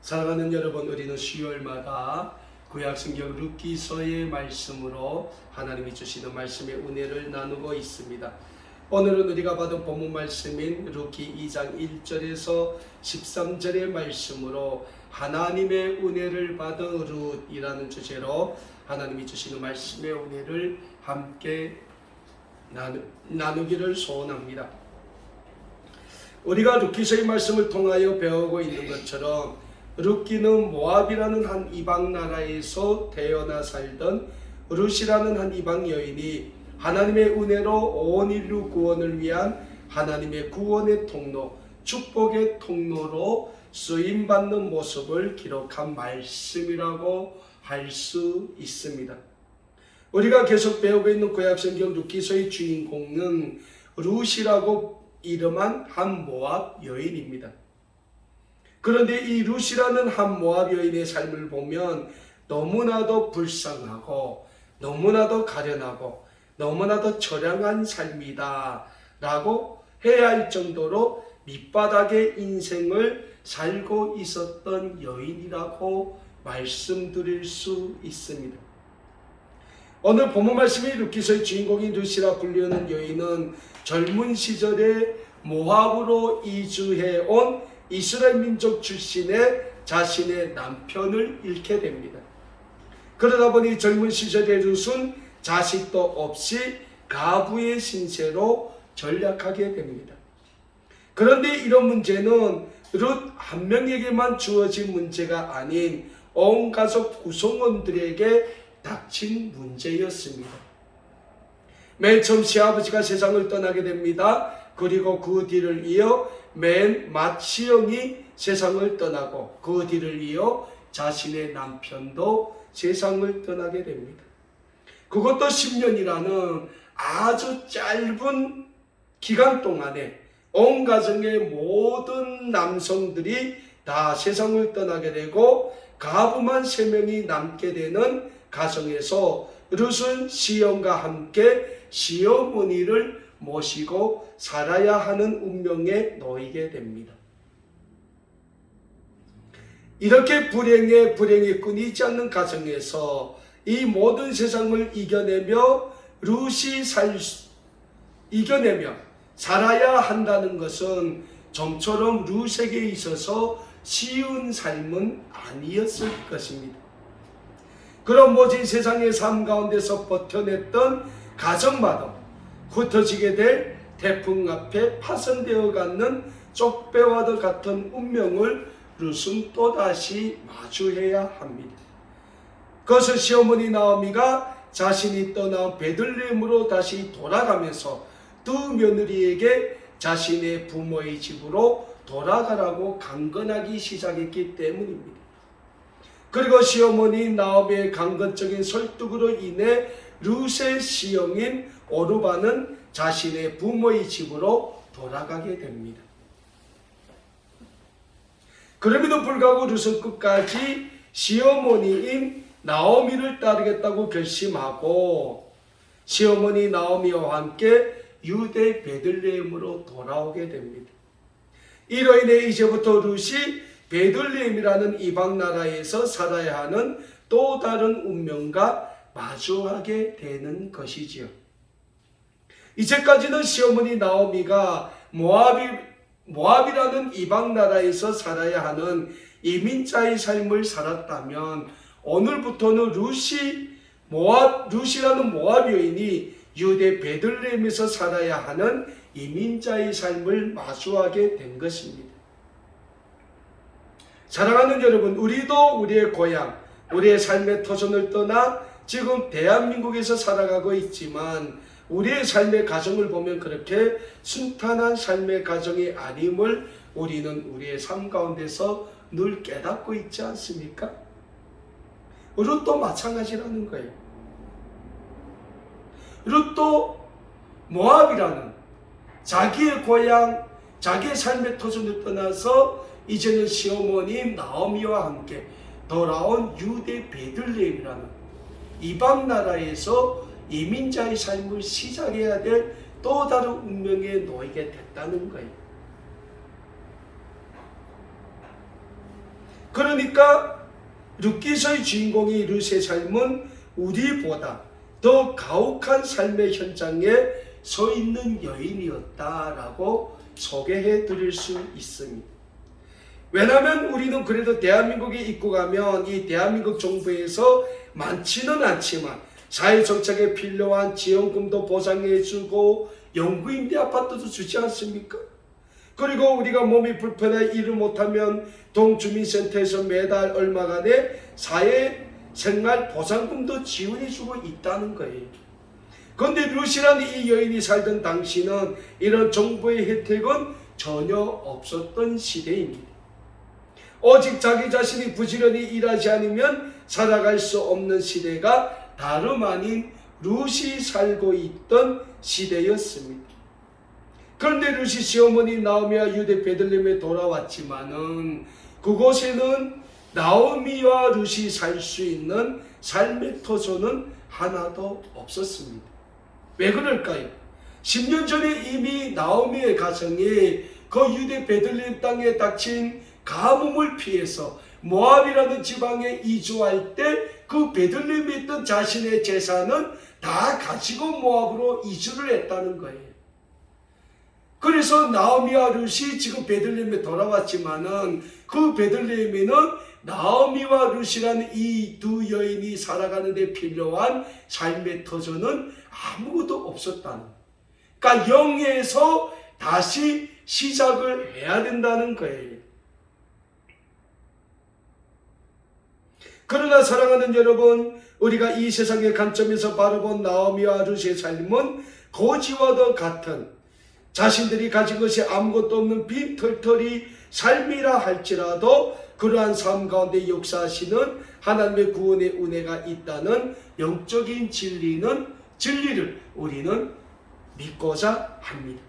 사랑하는 여러분, 우리는 수요일마다 구약성경 룻기서의 말씀으로 하나님이 주시는 말씀의 은혜를 나누고 있습니다. 오늘은 우리가 받은 본문 말씀인 룻기 2장 1절에서 13절의 말씀으로 하나님의 은혜를 받은 룻이라는 주제로 하나님이 주시는 말씀의 은혜를 함께 나누기를 소원합니다. 우리가 룻기서의 말씀을 통하여 배우고 있는 것처럼 룻기는 모압이라는 한 이방 나라에서 태어나 살던 룻이라는 한 이방 여인이 하나님의 은혜로 온 인류 구원을 위한 하나님의 구원의 통로, 축복의 통로로 쓰임받는 모습을 기록한 말씀이라고 할 수 있습니다. 우리가 계속 배우고 있는 구약성경 룻기서의 주인공은 룻이라고 이름한 한 모압 여인입니다. 그런데 이 룻이라는 한 모압 여인의 삶을 보면 너무나도 불쌍하고 너무나도 가련하고 너무나도 처량한 삶이다 라고 해야 할 정도로 밑바닥의 인생을 살고 있었던 여인이라고 말씀드릴 수 있습니다. 오늘 본문 말씀이 룻기서의 주인공인 룻이라 불리는 여인은 젊은 시절에 모압으로 이주해 온 이스라엘 민족 출신의 자신의 남편을 잃게 됩니다. 그러다 보니 젊은 시절의 룻은 자식도 없이 가부의 신세로 전락하게 됩니다. 그런데 이런 문제는 룻 한 명에게만 주어진 문제가 아닌 온 가족 구성원들에게 닥친 문제였습니다. 맨 처음 시아버지가 세상을 떠나게 됩니다. 그리고 그 뒤를 이어 맨 맏시형이 세상을 떠나고 그 뒤를 이어 자신의 남편도 세상을 떠나게 됩니다. 그것도 10년이라는 아주 짧은 기간 동안에 온 가정의 모든 남성들이 다 세상을 떠나게 되고 가부만 3명이 남게 되는 가정에서 룻은 시엄과 함께 시어머니를 모시고 살아야 하는 운명에 놓이게 됩니다. 이렇게 불행에 끊이지 않는 가정에서 이 모든 세상을 이겨내며 룻이 이겨내며 살아야 한다는 것은 좀처럼 룻에게 있어서 쉬운 삶은 아니었을 것입니다. 그런 모진 세상의 삶 가운데서 버텨냈던 가정마다 흩어지게 될 태풍 앞에 파손되어 가는 쪽배와도 같은 운명을 룻은 또다시 마주해야 합니다. 그것은 시어머니 나오미가 자신이 떠나온 베들레헴으로 다시 돌아가면서 두 며느리에게 자신의 부모의 집으로 돌아가라고 강건하기 시작했기 때문입니다. 그리고 시어머니 나오미의 강건적인 설득으로 인해 룻의 시형인 오르바는 자신의 부모의 집으로 돌아가게 됩니다. 그럼에도 불구하고 룻은 끝까지 시어머니인 나오미를 따르겠다고 결심하고 시어머니 나오미와 함께 유대 베들레헴으로 돌아오게 됩니다. 이로 인해 이제부터 룻이 베들레헴이라는 이방 나라에서 살아야 하는 또 다른 운명과 마주하게 되는 것이지요. 이제까지는 시어머니 나오미가 모압이라는 이방 나라에서 살아야 하는 이민자의 삶을 살았다면 오늘부터는 룻이라는 모압 여인이 유대 베들레헴에서 살아야 하는 이민자의 삶을 마주하게 된 것입니다. 사랑하는 여러분, 우리도 우리의 고향, 우리의 삶의 터전을 떠나 지금 대한민국에서 살아가고 있지만 우리의 삶의 가정을 보면 그렇게 순탄한 삶의 가정이 아님을 우리는 우리의 삶 가운데서 늘 깨닫고 있지 않습니까? 룻도 마찬가지라는 거예요. 룻도 모압이라는 자기의 고향, 자기의 삶의 터전을 떠나서 이제는 시어머니 나오미와 함께 돌아온 유대 베들레헴이라는 이방 나라에서 이민자의 삶을 시작해야 될 또 다른 운명에 놓이게 됐다는 거예요. 그러니까 룻기서의 주인공이 룻의 삶은 우리보다 더 가혹한 삶의 현장에 서 있는 여인이었다라고 소개해 드릴 수 있습니다. 왜냐하면 우리는 그래도 대한민국에 입고 가면 이 대한민국 정부에서 많지는 않지만 사회정착에 필요한 지원금도 보상해주고 영구임대 아파트도 주지 않습니까? 그리고 우리가 몸이 불편해 일을 못하면 동주민센터에서 매달 얼마간의 사회생활 보상금도 지원해주고 있다는 거예요. 그런데 룻이라는 이 여인이 살던 당시는 이런 정부의 혜택은 전혀 없었던 시대입니다. 오직 자기 자신이 부지런히 일하지 않으면 살아갈 수 없는 시대가 다름 아닌 룻이 살고 있던 시대였습니다. 그런데 룻이 시어머니 나오미와 유대 베들레헴에 돌아왔지만은 그곳에는 나오미와 룻이 살 수 있는 삶의 터전은 하나도 없었습니다. 왜 그럴까요? 10년 전에 이미 나오미의 가정이 그 유대 베들레헴 땅에 닥친 가뭄을 피해서 모압이라는 지방에 이주할 때 그 베들레헴에 있던 자신의 재산은 다 가지고 모압으로 이주를 했다는 거예요. 그래서 나오미와 룻이 지금 베들레헴에 돌아왔지만은 그 베들레헴에는 나오미와 룻이라는 이 두 여인이 살아가는 데 필요한 삶의 터전은 아무것도 없었다는 거예요. 그러니까 영에서 다시 시작을 해야 된다는 거예요. 그러나 사랑하는 여러분, 우리가 이 세상의 관점에서 바라본 나오미와 룻의 삶은 거지와도 같은 자신들이 가진 것이 아무것도 없는 빈털터리 삶이라 할지라도 그러한 삶 가운데 역사하시는 하나님의 구원의 은혜가 있다는 영적인 진리를 우리는 믿고자 합니다.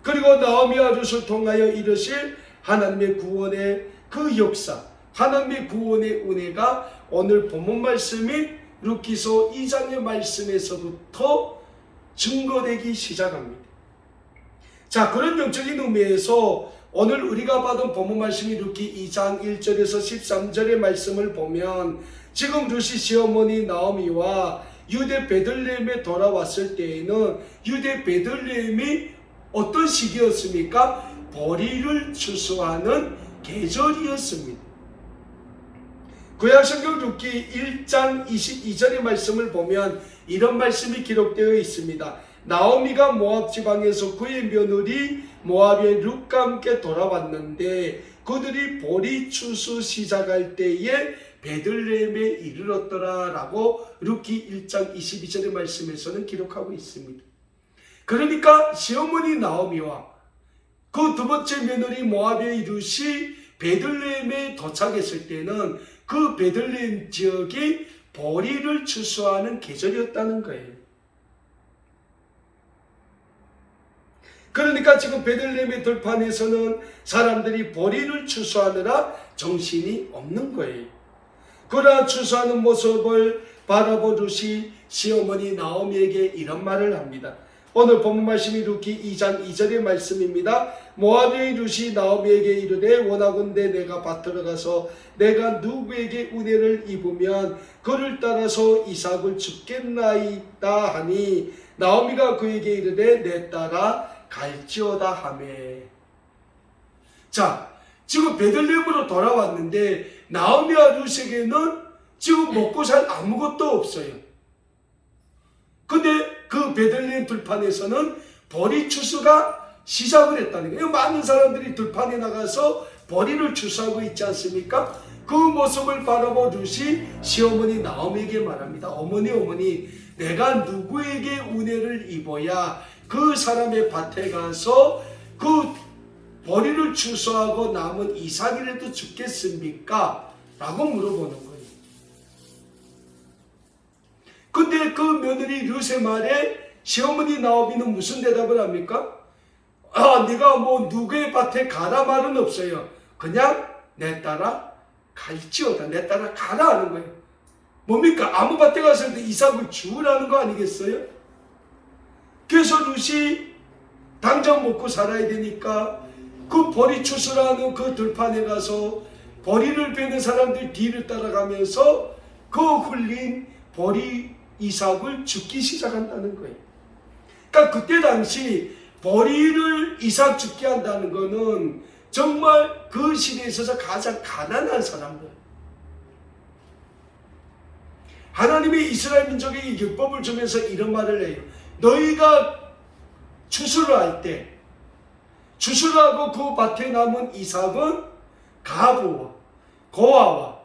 그리고 나오미와 룻을 통하여 이루실 하나님의 구원의 그 역사, 하나님의 구원의 은혜가 오늘 본문 말씀인 룻기서 2장의 말씀에서부터 증거되기 시작합니다. 자, 그런 영적인 의미에서 오늘 우리가 받은 본문 말씀이 룻기 2장 1절에서 13절의 말씀을 보면 지금 룻이 시어머니 나오미와 유대 베들레헴에 돌아왔을 때에는 유대 베들레헴이 어떤 시기였습니까? 보리를 추수하는 계절이었습니다. 구약성경 룻기 1장 22절의 말씀을 보면 이런 말씀이 기록되어 있습니다. 나오미가 모압 지방에서 그의 며느리 모압의 룻과 함께 돌아왔는데 그들이 보리 추수 시작할 때에 베들레헴에 이르렀더라 라고 룻기 1장 22절의 말씀에서는 기록하고 있습니다. 그러니까 시어머니 나오미와 그 두 번째 며느리 모압의 룻이 베들레헴에 도착했을 때는 그 베들레헴 지역이 보리를 추수하는 계절이었다는 거예요. 그러니까 지금 베들레헴의 들판에서는 사람들이 보리를 추수하느라 정신이 없는 거예요. 그러나 추수하는 모습을 바라본 룻이 시어머니 나오미에게 이런 말을 합니다. 오늘 본문 말씀이 룻기 2장 2절의 말씀입니다. 모압의 룻이 나오미에게 이르되 원하건대 내가 밭으로 가서 내가 누구에게 은혜를 입으면 그를 따라서 이삭을 주겠나이다 하니 나오미가 그에게 이르되 내 따라 갈지어다 하매. 자, 지금 베들레헴으로 돌아왔는데 나오미와 룻에게는 지금 먹고 살 아무것도 없어요. 근데 그 베들레헴 들판에서는 보리 추수가 시작을 했다는 거예요. 많은 사람들이 들판에 나가서 보리를 추수하고 있지 않습니까? 그 모습을 바라보 룻이 시어머니 나오미에게 말합니다. 어머니 내가 누구에게 은혜를 입어야 그 사람의 밭에 가서 그 보리를 추수하고 남은 이삭이라도 죽겠습니까? 라고 물어보는 거예요. 근데 그 며느리 룻의 말에 시어머니 나오미는 무슨 대답을 합니까? 네가 뭐 누구의 밭에 가라 말은 없어요. 그냥 내 따라 갈지어다. 내 따라 가라 하는 거예요. 뭡니까? 아무 밭에 갔을 때 이삭을 주우라는 거 아니겠어요? 그래서 룻이 당장 먹고 살아야 되니까 그 보리 추수라는 그 들판에 가서 보리를 베는 사람들 뒤를 따라가면서 그 훌린 보리 이삭을 죽기 시작한다는 거예요. 그러니까 그때 당시 보리를 이삭 죽게 한다는 거는 정말 그 시대에 있어서 가장 가난한 사람들, 하나님이 이스라엘 민족에게 율법을 주면서 이런 말을 해요. 너희가 추수를 할 때, 추수를 하고 그 밭에 남은 이삭은 가부와 고아와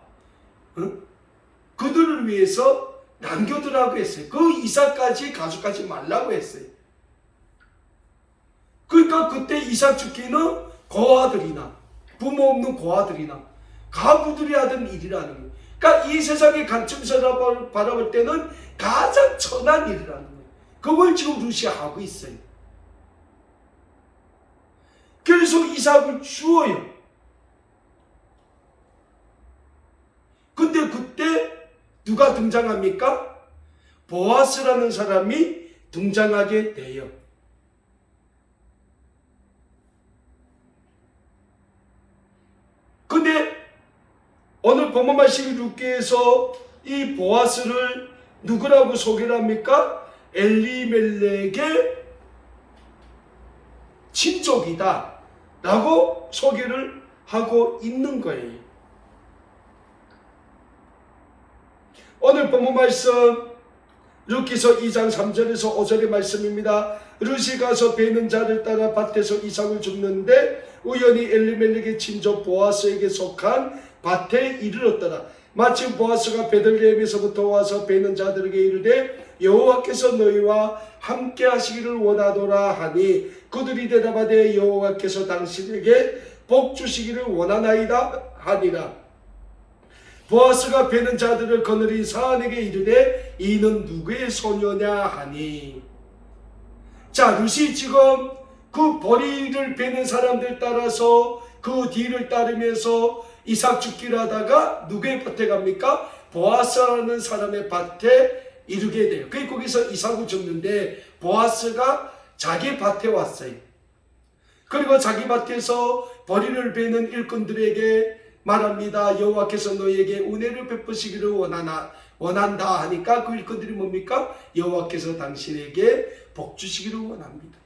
그들을 위해서 남겨두라고 했어요. 그 이삭까지 가져가지 말라고 했어요. 그러니까 그때 이삭 죽기는 고아들이나 부모 없는 고아들이나 가부들이 하던 일이라는 거예요. 그러니까 이 세상의 관점에서 바라볼 때는 가장 천한 일이라는 거예요. 그걸 지금 루시아 하고 있어요. 그래서 이삭을 주어요. 근데 그때 누가 등장합니까? 보아스라는 사람이 등장하게 돼요. 근데 오늘 본문 말씀이 룻기에서 이 보아스를 누구라고 소개를 합니까? 엘리멜렉의 친족이다 라고 소개를 하고 있는 거예요. 오늘 본문 말씀 룻기서 2장 3절에서 5절의 말씀입니다. 룻이 가서 베는 자를 따라 밭에서 이삭을 줍는데 우연히 엘리멜렉의 친족 보아스에게 속한 밭에 이르렀더라. 마침 보아스가 베들레헴에서부터 와서 베는 자들에게 이르되 여호와께서 너희와 함께 하시기를 원하노라 하니 그들이 대답하되 여호와께서 당신에게 복 주시기를 원하나이다 하니라. 보아스가 베는 자들을 거느린 사안에게 이르되 이는 누구의 소녀냐 하니. 자, 룻이 지금 그 보리를 베는 사람들 따라서 그 뒤를 따르면서 이삭 죽기를 하다가 누구의 밭에 갑니까? 보아스라는 사람의 밭에 이르게 돼요. 그게 거기서 이삭을 줍는데 보아스가 자기 밭에 왔어요. 그리고 자기 밭에서 보리를 베는 일꾼들에게 말합니다. 여호와께서 너희에게 은혜를 베푸시기를 원한다 하니까 그 일꾼들이 뭡니까? 여호와께서 당신에게 복 주시기를 원합니다.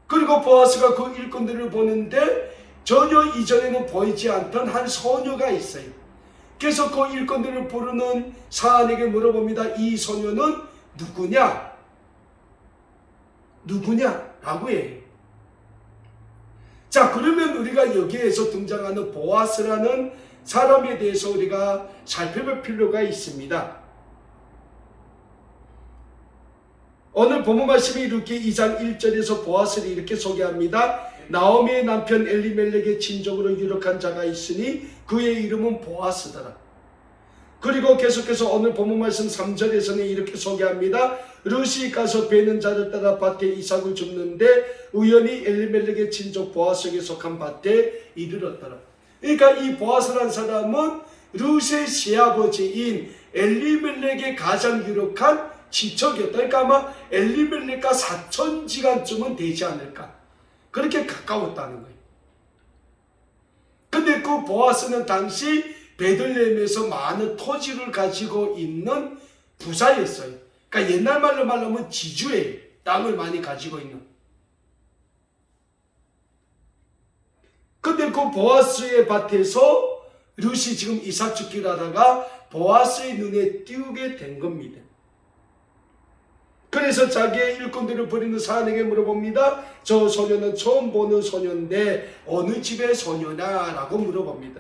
그리고 보아스가 그 일꾼들을 보는데 전혀 이전에는 보이지 않던 한 소녀가 있어요. 그래서 그 일꾼들을 부르는 사안에게 물어봅니다. 이 소녀는 누구냐? 라고 해요. 자, 그러면 우리가 여기에서 등장하는 보아스라는 사람에 대해서 우리가 살펴볼 필요가 있습니다. 오늘 본문 말씀이 룻기 2장 1절에서 보아스를 이렇게 소개합니다. 나오미의 남편 엘리멜렉의 친족으로 유력한 자가 있으니 그의 이름은 보아스더라. 그리고 계속해서 오늘 본문 말씀 3절에서는 이렇게 소개합니다. 룻이 가서 베는 자를 따라 밭에 이삭을 줍는데 우연히 엘리멜렉의 친족 보아스에게 속한 밭에 이르렀더라. 그러니까 이 보아스라는 사람은 룻의 시아버지인 엘리멜렉의 가장 유력한 친척이었다. 그러니까 아마 엘리멜렉과 4,000지간쯤은 되지 않을까. 그렇게 가까웠다는 거예요. 근데 그 보아스는 당시 베들레헴에서 많은 토지를 가지고 있는 부자였어요. 그러니까 옛날 말로 말하면 지주예요. 땅을 많이 가지고 있는. 근데 그 보아스의 밭에서 룻이 지금 이삭 죽기를 하다가 보아스의 눈에 띄우게 된 겁니다. 그래서 자기의 일꾼들을 부리는 사안에게 물어봅니다. 저 소녀는 처음 보는 소녀인데 어느 집의 소녀냐? 라고 물어봅니다.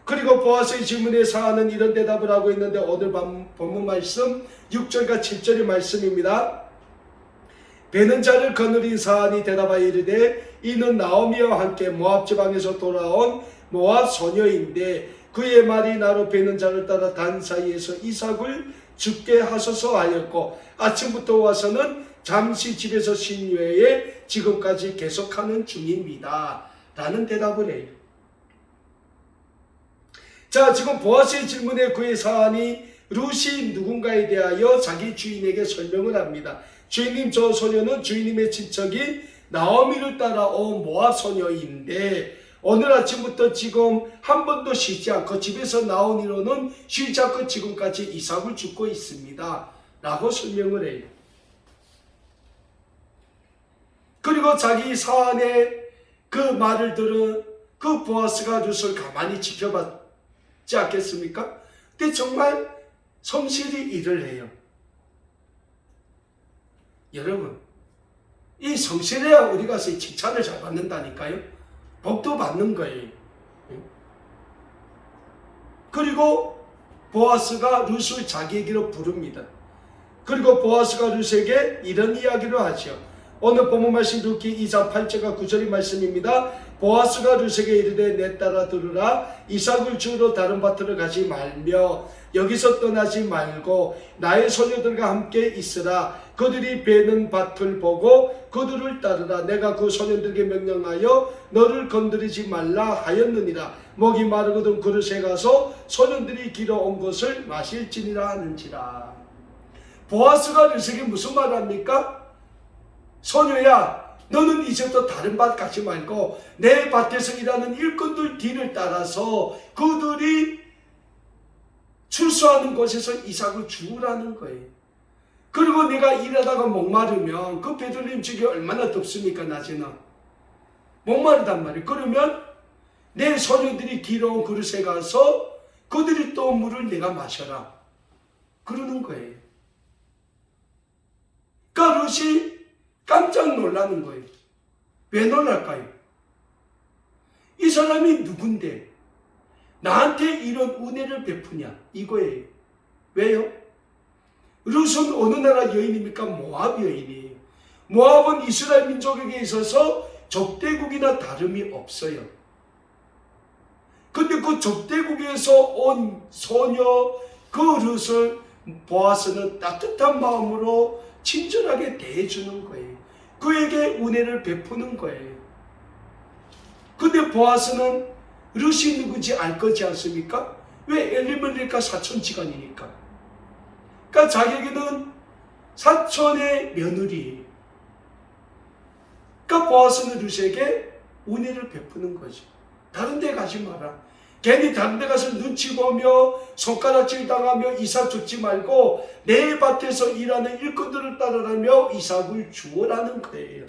그리고 보아스의 질문에 사안은 이런 대답을 하고 있는데 오늘 본문 말씀 6절과 7절의 말씀입니다. 베는 자를 거느린 사안이 대답하여 이르되 이는 나오미와 함께 모압 지방에서 돌아온 모압 소녀인데 그의 말이 나로 베는 자를 따라 단 사이에서 이삭을 죽게 하소서 하였고 아침부터 와서는 잠시 집에서 쉰 후에 지금까지 계속하는 중입니다. 라는 대답을 해요. 자, 지금 보아스의 질문에 그의 사안이 룻이 누군가에 대하여 자기 주인에게 설명을 합니다. 주인님, 저 소녀는 주인님의 친척인 나오미를 따라온 모압 소녀인데 오늘 아침부터 지금 한 번도 쉬지 않고 집에서 나온 이로는 쉬지 않고 지금까지 이삭을 줍고 있습니다. 라고 설명을 해요. 그리고 자기 사안의 그 말을 들은 그 보아스가 룻을 가만히 지켜봤지 않겠습니까? 근데 정말 성실히 일을 해요. 여러분, 이 성실해야 어디 가서 칭찬을 잘 받는다니까요. 복도 받는 거예요. 그리고 보아스가 룻을 자기에게로 부릅니다. 그리고 보아스가 룻에게 이런 이야기를 하죠. 오늘 본문 말씀 룻기 2장 8절과 9절의 말씀입니다. 보아스가 룻에게 이르되 내 딸아 들으라. 이삭을 주우러 다른 밭으로 가지 말며 여기서 떠나지 말고 나의 소녀들과 함께 있으라. 그들이 베는 밭을 보고 그들을 따르라. 내가 그 소년들에게 명령하여 너를 건드리지 말라 하였느니라. 목이 마르거든 그릇에 가서 소년들이 길어온 것을 마실지니라 하는지라. 보아스가 룻에게 무슨 말을 합니까? 소녀야, 너는 이제부터 다른 밭 가지 말고 내 밭에서 일하는 일꾼들 뒤를 따라서 그들이 출소하는 곳에서 이삭을 주우라는 거예요. 그리고 내가 일하다가 목마르면 그 베들레헴 지역이 얼마나 덥습니까? 낮에는 목마르단 말이에요. 그러면 내 소녀들이 길어온 그릇에 가서 그들이 또 물을 내가 마셔라 그러는 거예요. 그러니까 룻이 깜짝 놀라는 거예요. 왜 놀랄까요? 이 사람이 누군데 나한테 이런 은혜를 베푸냐 이거예요. 왜요? 룻은 어느 나라 여인입니까? 모압 여인이에요. 모압은 이스라엘 민족에게 있어서 적대국이나 다름이 없어요. 근데 그 적대국에서 온 소녀 그 룻을 보아스는 따뜻한 마음으로 친절하게 대해주는 거예요. 그에게 은혜를 베푸는 거예요. 근데 보아스는 룻이 누군지 알 거지 않습니까? 왜? 엘리멜렉과 사촌지간이니까. 그러니까 자기에게는 사촌의 며느리. 그러니까 보아스는 룻에게 은혜를 베푸는 거죠. 다른 데 가지 마라. 괜히 다른 데 가서 눈치 보며 손가락질 당하며 이삭 줍지 말고 내 밭에서 일하는 일꾼들을 따르라며 이삭을 주어라는 거예요.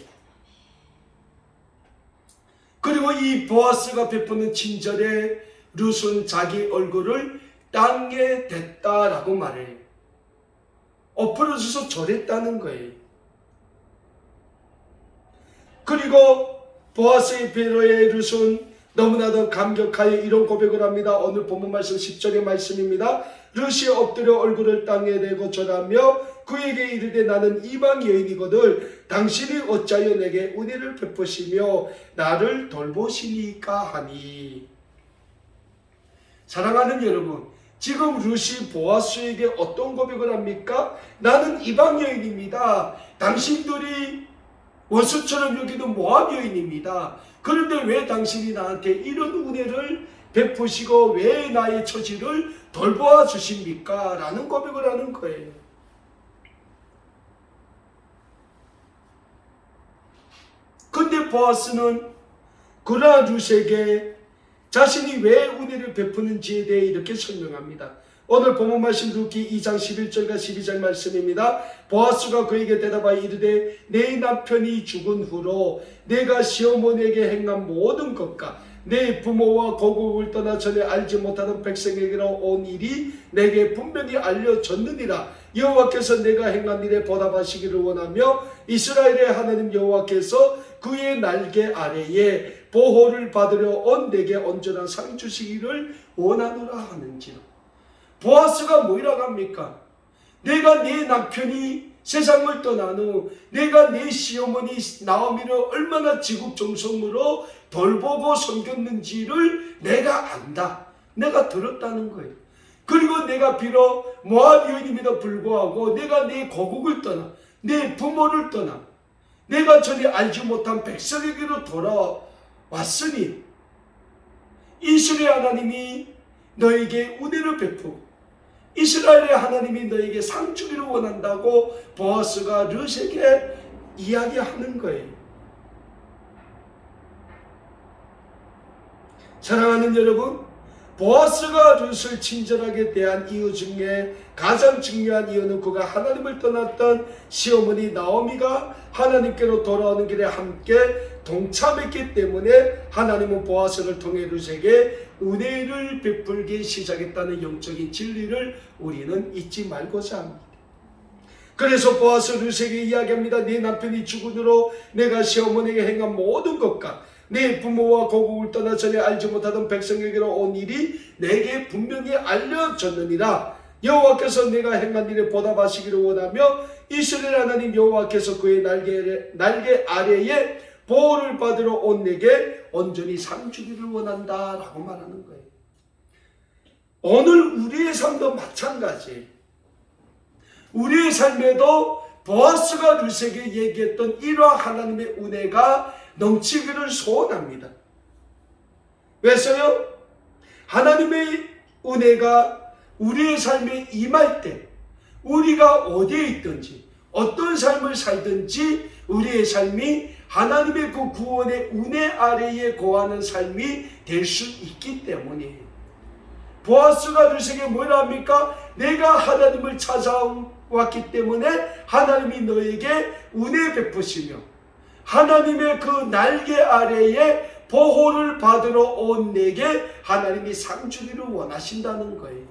그리고 이 보아스가 베푸는 친절에 룻은 자기 얼굴을 땅에 댔다라고 말해요. 엎어져서 절했다는 거예요. 그리고 보아스의 배려에 룻은 너무나도 감격하여 이런 고백을 합니다. 오늘 본문 말씀 10절의 말씀입니다. 룻이 엎드려 얼굴을 땅에 대고 절하며 그에게 이르되 나는 이방 여인이거늘 당신이 어찌하여 내게 은혜를 베푸시며 나를 돌보시니까 하니. 사랑하는 여러분, 지금 룻이 보아스에게 어떤 고백을 합니까? 나는 이방 여인입니다. 당신들이 원수처럼 여기는 모압 여인입니다. 그런데 왜 당신이 나한테 이런 은혜를 베푸시고 왜 나의 처지를 돌보아 주십니까? 라는 고백을 하는 거예요. 근데 보아스는 그러나 룻에게 자신이 왜 은혜를 베푸는지에 대해 이렇게 설명합니다. 오늘 본문 말씀 룻기 2장 11절과 12절 말씀입니다. 보아스가 그에게 대답하여 이르되 내 남편이 죽은 후로 내가 시어머니에게 행한 모든 것과 내 부모와 고국을 떠나 전에 알지 못하던 백성에게로 온 일이 내게 분명히 알려졌느니라. 여호와께서 내가 행한 일에 보답하시기를 원하며 이스라엘의 하나님 여호와께서 그의 날개 아래에 보호를 받으려 온 내게 온전한 상 주시기를 원하노라 하는지라. 보아스가 뭐라고 합니까? 내가 내 남편이 세상을 떠난 후 내가 내 시어머니 나오미를 얼마나 지국정성으로 돌보고 섬겼는지를 내가 안다. 내가 들었다는 거예요. 그리고 내가 비록 모압 여인임에도 불구하고 내가 내 고국을 떠나 내 부모를 떠나 내가 전에 알지 못한 백성에게로 돌아왔으니 이스라엘 하나님이 너에게 은혜를 베푸고 이스라엘의 하나님이 너에게 상 주기를 원한다고 보아스가 룻에게 이야기하는 거예요. 사랑하는 여러분, 보아스가 룻을 친절하게 대한 이유 중에 가장 중요한 이유는 그가 하나님을 떠났던 시어머니 나오미가 하나님께로 돌아오는 길에 함께 동참했기 때문에 하나님은 보아스를 통해 룻에게 은혜를 베풀기 시작했다는 영적인 진리를 우리는 잊지 말고자 합니다. 그래서 보아스 룻에게 이야기합니다. 네 남편이 죽은 후로 내가 시어머니에게 행한 모든 것과 네 부모와 고국을 떠나 전에 알지 못하던 백성에게로 온 일이 내게 분명히 알려졌느니라. 여호와께서 내가 행한 일에 보답하시기를 원하며 이스라엘 하나님 여호와께서 그의 날개 아래에 보호를 받으러 온 내게 온전히 상 주기를 원한다 라고 말하는 거예요. 오늘 우리의 삶도 마찬가지예요. 우리의 삶에도 보아스가 룻에게 얘기했던 이러한 하나님의 은혜가 넘치기를 소원합니다. 왜서요? 하나님의 은혜가 우리의 삶에 임할 때 우리가 어디에 있든지 어떤 삶을 살든지 우리의 삶이 하나님의 그 구원의 은혜 아래에 거하는 삶이 될 수 있기 때문이에요. 보아스가 룻에게 뭐라 합니까? 내가 하나님을 찾아왔기 때문에 하나님이 너에게 은혜 베푸시며 하나님의 그 날개 아래에 보호를 받으러 온 내게 하나님이 상 주기를 원하신다는 거예요.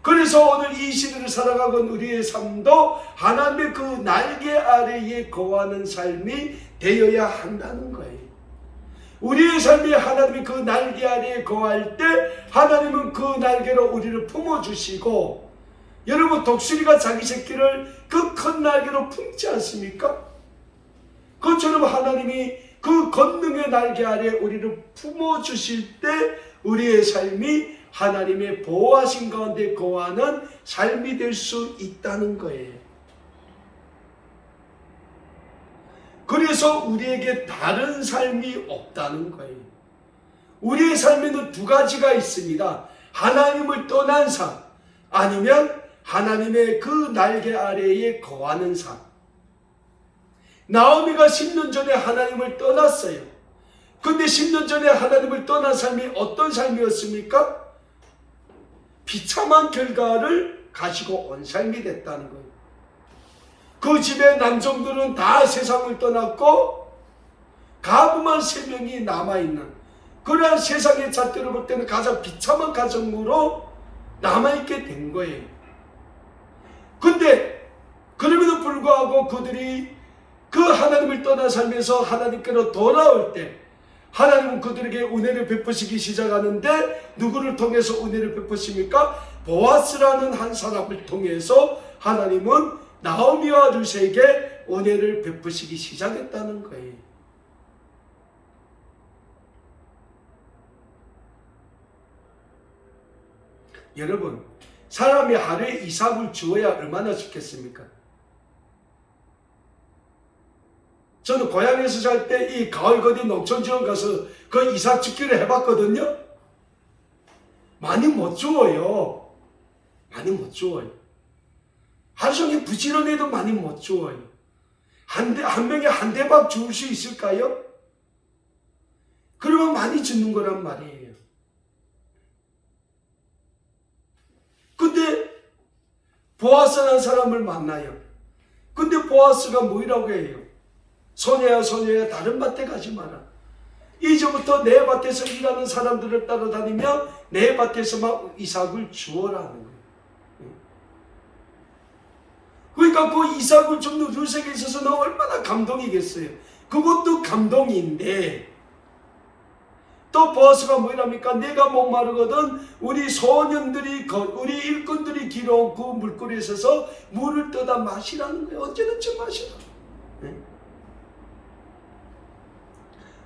그래서 오늘 이 시대를 살아가건 우리의 삶도 하나님의 그 날개 아래에 거하는 삶이 되어야 한다는 거예요. 우리의 삶이 하나님이 그 날개 아래에 거할 때 하나님은 그 날개로 우리를 품어주시고, 여러분 독수리가 자기 새끼를 그 큰 날개로 품지 않습니까? 그것처럼 하나님이 그 권능의 날개 아래 우리를 품어주실 때 우리의 삶이 하나님의 보호하신 가운데 거하는 삶이 될 수 있다는 거예요. 그래서 우리에게 다른 삶이 없다는 거예요. 우리의 삶에는 두 가지가 있습니다. 하나님을 떠난 삶, 아니면 하나님의 그 날개 아래에 거하는 삶. 나오미가 10년 전에 하나님을 떠났어요. 근데 10년 전에 하나님을 떠난 삶이 어떤 삶이었습니까? 비참한 결과를 가지고 온 삶이 됐다는 거예요. 그 집의 남종들은 다 세상을 떠났고 가부만 3명이 남아있는 그러한 세상의 잣대로 볼 때는 가장 비참한 가정으로 남아있게 된 거예요. 근데 그럼에도 불구하고 그들이 그 하나님을 떠난 삶에서 하나님께로 돌아올 때 하나님은 그들에게 은혜를 베푸시기 시작하는데 누구를 통해서 은혜를 베푸십니까? 보아스라는 한 사람을 통해서 하나님은 나오미와 룻에게 은혜를 베푸시기 시작했다는 거예요. 여러분, 사람이 하루에 이삭을 주어야 얼마나 좋겠습니까? 저는 고향에서 살 때 이 가을거리 농촌지원 가서 그 이삭 죽기를 해봤거든요. 많이 못 주어요. 많이 못 주어요. 하루 종일 부지런해도 많이 못 주어요. 한 명에 한 대박 주울 수 있을까요? 그러면 많이 주는 거란 말이에요. 근데 보아스라는 사람을 만나요. 근데 보아스가 뭐라고 해요? 소녀야 소녀야 다른 밭에 가지 마라. 이제부터 내 밭에서 일하는 사람들을 따라다니며 내 밭에서만 이삭을 주어라는 거예요. 그러니까 그 이삭을 줍는 룻에게 있어서는 얼마나 감동이겠어요. 그것도 감동인데 또 보아스가 뭐랍니까? 내가 목마르거든 우리 소년들이 우리 일꾼들이 길어온 그 물꼬리에 있어서 물을 떠다 마시라는 거예요. 언제든지 마시라.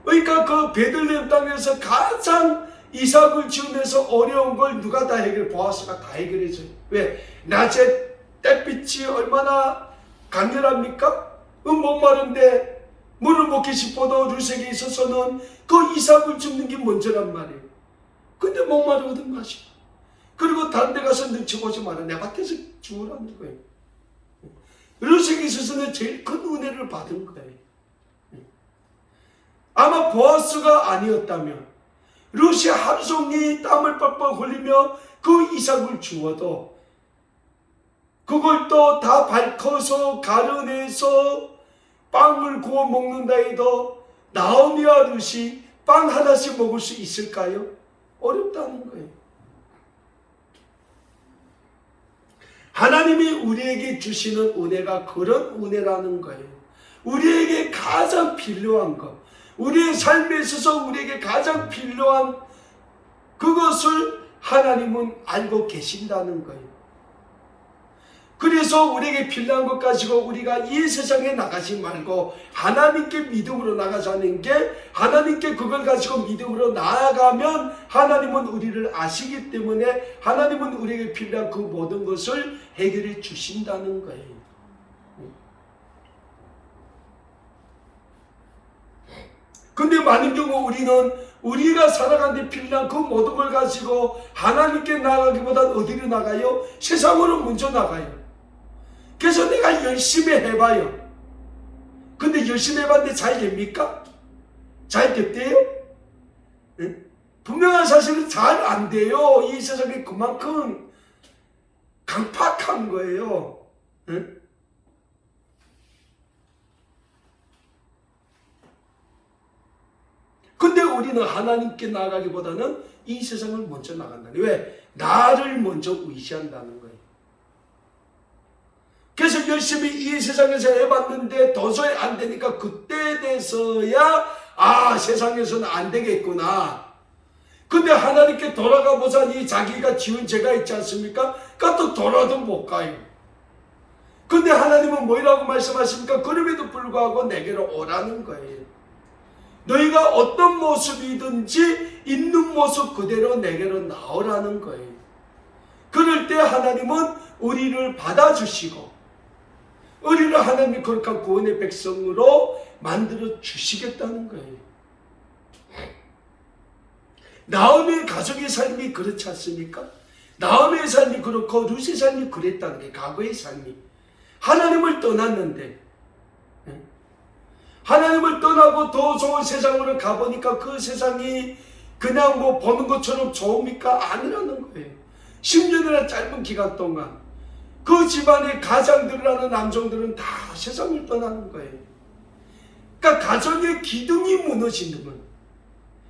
그러니까 그 베들레헴 땅에서 가장 이삭을 지으면서 어려운 걸 누가 다 보아스가 다 해결해줘요. 왜? 낮에 햇빛이 얼마나 강렬합니까? 목마른데 물을 먹기 싶어도 룻에게 있어서는 그 이삭을 줍는 게 먼저란 말이에요. 근데 목마르거든 마시라. 그리고 다른 데 가서 눈치 보지 마라. 내 밭에서 주우라는 거예요. 룻에게 있어서는 제일 큰 은혜를 받은 거예요. 아마 보아스가 아니었다면 룻이 하루 종일 땀을 뻘뻘 흘리며 그 이삭을 주어도 그걸 또 다 밝혀서 가려내서 빵을 구워 먹는다 해도 나오미와 룻이 빵 하나씩 먹을 수 있을까요? 어렵다는 거예요. 하나님이 우리에게 주시는 은혜가 그런 은혜라는 거예요. 우리에게 가장 필요한 것, 우리의 삶에 있어서 우리에게 가장 필요한 그것을 하나님은 알고 계신다는 거예요. 그래서 우리에게 필요한 것 가지고 우리가 이 세상에 나가지 말고 하나님께 믿음으로 나가자는 게, 하나님께 그걸 가지고 믿음으로 나아가면 하나님은 우리를 아시기 때문에 하나님은 우리에게 필요한 그 모든 것을 해결해 주신다는 거예요. 근데 많은 경우 우리는 우리가 살아가는 데 필요한 그 모든 걸 가지고 하나님께 나가기보단 어디로 나가요? 세상으로 먼저 나가요. 그래서 내가 열심히 해봐요. 근데 열심히 해봤는데 잘 됩니까? 잘 됐대요? 네? 분명한 사실은 잘 안 돼요. 이 세상이 그만큼 강팍한 거예요. 네? 근데 우리는 하나님께 나가기보다는 이 세상을 먼저 나간다. 왜? 나를 먼저 의지한다는 거예요. 그래서 열심히 이 세상에서 해봤는데 도저히 안 되니까 그때 돼서야 세상에서는 안 되겠구나. 근데 하나님께 돌아가 보자니 자기가 지은 죄가 있지 않습니까? 그러니까 또 돌아도 못 가요. 근데 하나님은 뭐라고 말씀하십니까? 그럼에도 불구하고 내게로 오라는 거예요. 너희가 어떤 모습이든지 있는 모습 그대로 내게로 나오라는 거예요. 그럴 때 하나님은 우리를 받아주시고 우리를 하나님이 거룩한 구원의 백성으로 만들어 주시겠다는 거예요. 나오미의 가족의 삶이 그렇지 않습니까? 나오미의 삶이 그렇고 룻의 삶이 그랬다는 게 과거의 삶이. 하나님을 떠났는데 하나님을 떠나고 더 좋은 세상으로 가보니까 그 세상이 그냥 뭐 보는 것처럼 좋습니까? 아니라는 거예요. 10년이나 짧은 기간 동안 그 집안의 가장들이라는 남성들은 다 세상을 떠나는 거예요. 그러니까 가정의 기둥이 무너지는 거예요.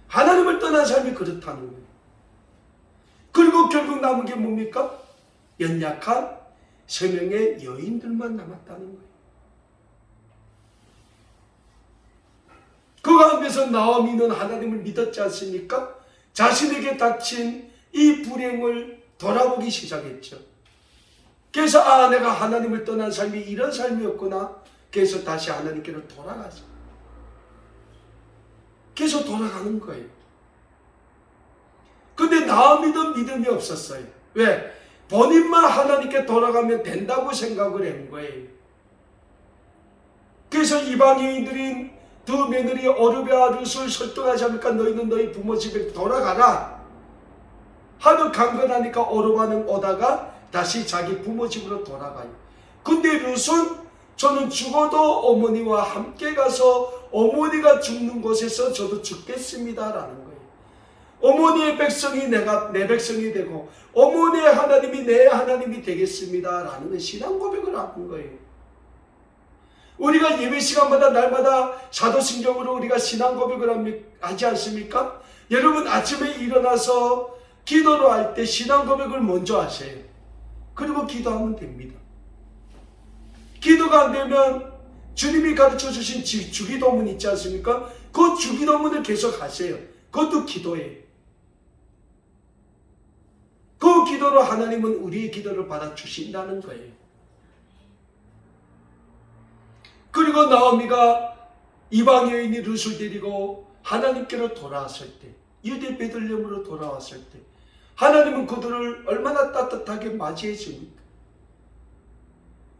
하나님을 떠난 삶이 그렇다는 거예요. 그리고 결국 남은 게 뭡니까? 연약한 3명의 여인들만 남았다는 거예요. 그 가운데서 나오미는 하나님을 믿었지 않습니까? 자신에게 닥친 이 불행을 돌아보기 시작했죠. 그래서 내가 하나님을 떠난 삶이 이런 삶이었구나. 그래서 다시 하나님께로 돌아가죠. 그래서 돌아가는 거예요. 근데 나오미도 믿음이 없었어요. 왜? 본인만 하나님께 돌아가면 된다고 생각을 한 거예요. 그래서 이방 여인들인 두 며느리 오르베와 룻을 설득하지 않으니까 너희는 너희 부모 집에 돌아가라 하도 강건하니까 오르바는 오다가 다시 자기 부모 집으로 돌아가요. 근데 룻은 저는 죽어도 어머니와 함께 가서 어머니가 죽는 곳에서 저도 죽겠습니다 라는 거예요. 어머니의 백성이 내 백성이 되고 어머니의 하나님이 내 하나님이 되겠습니다 라는 신앙 고백을 하는 거예요. 우리가 예배 시간마다 날마다 사도신경으로 우리가 신앙 고백을 하지 않습니까? 여러분 아침에 일어나서 기도를 할 때 신앙 고백을 먼저 하세요. 그리고 기도하면 됩니다. 기도가 안 되면 주님이 가르쳐 주신 주기도문 있지 않습니까? 그 주기도문을 계속 하세요. 그것도 기도예요. 그 기도로 하나님은 우리의 기도를 받아주신다는 거예요. 그리고 나오미가 이방 여인이 룻을 데리고 하나님께로 돌아왔을 때, 유대 베들레헴으로 돌아왔을 때 하나님은 그들을 얼마나 따뜻하게 맞이해 줍니까?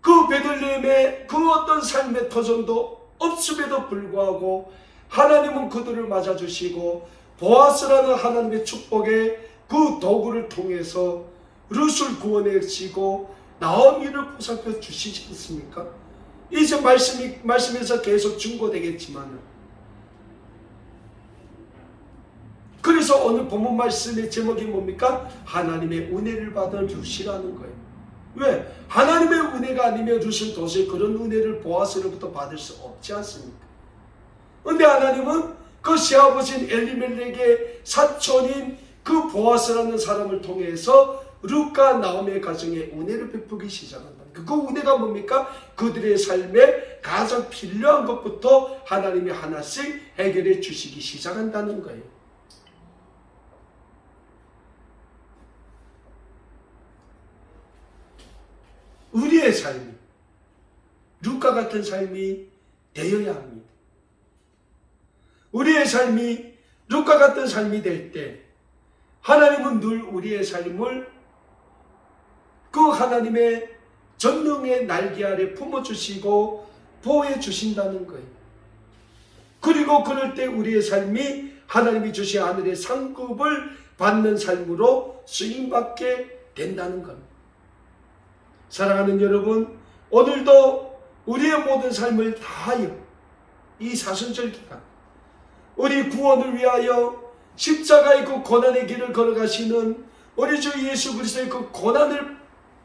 그 베들레헴에 그 어떤 삶의 터전도 없음에도 불구하고 하나님은 그들을 맞아주시고 보아스라는 하나님의 축복의 그 도구를 통해서 룻을 구원해 주시고 나오미를 보살펴 주시지 않습니까? 이제 말씀에서 계속 증거되겠지만 그래서 오늘 본문 말씀의 제목이 뭡니까? 하나님의 은혜를 받은 룻이라는 거예요. 왜? 하나님의 은혜가 아니면 룻은 도저히 그런 은혜를 보아스로부터 받을 수 없지 않습니까? 근데 하나님은 그 시아버지인 엘리멜렉의 사촌인 그 보아스라는 사람을 통해서 룻과 나오미의 가정에 은혜를 베푸기 시작한다. 그 은혜가 뭡니까? 그들의 삶에 가장 필요한 것부터 하나님이 하나씩 해결해 주시기 시작한다는 거예요. 우리의 삶이 룻과 같은 삶이 되어야 합니다. 우리의 삶이 룻과 같은 삶이 될 때 하나님은 늘 우리의 삶을 그 하나님의 전능의 날개 아래 품어주시고 보호해 주신다는 거예요. 그리고 그럴 때 우리의 삶이 하나님이 주신 하늘의 상급을 받는 삶으로 쓰임받게 된다는 겁니다. 사랑하는 여러분, 오늘도 우리의 모든 삶을 다하여 이 사순절 기간 우리 구원을 위하여 십자가의 그 고난의 길을 걸어가시는 우리 주 예수 그리스도의 그 고난을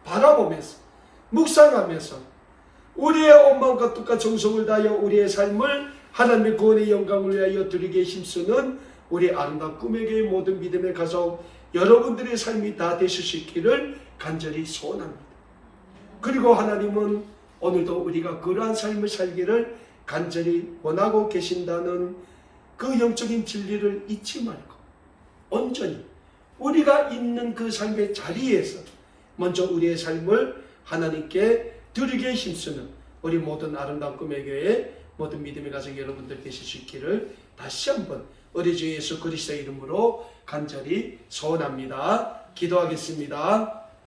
바라보면서 묵상하면서 우리의 온 마음과 뜻과 정성을 다하여 우리의 삶을 하나님의 구원의 영광을 위하여 드리게 힘쓰는 우리 아름다운 꿈의 교회 모든 믿음의 가족 여러분들의 삶이 다 되실 수 있기를 간절히 소원합니다. 그리고 하나님은 오늘도 우리가 그러한 삶을 살기를 간절히 원하고 계신다는 그 영적인 진리를 잊지 말고 온전히 우리가 있는 그 삶의 자리에서 먼저 우리의 삶을 하나님께 드리게 힘쓰는 우리 모든 아름다운 꿈의 교회 모든 믿음의 가족 여러분들 되실 수 있기를 다시 한번 우리 주 예수 그리스도의 이름으로 간절히 소원합니다. 기도하겠습니다.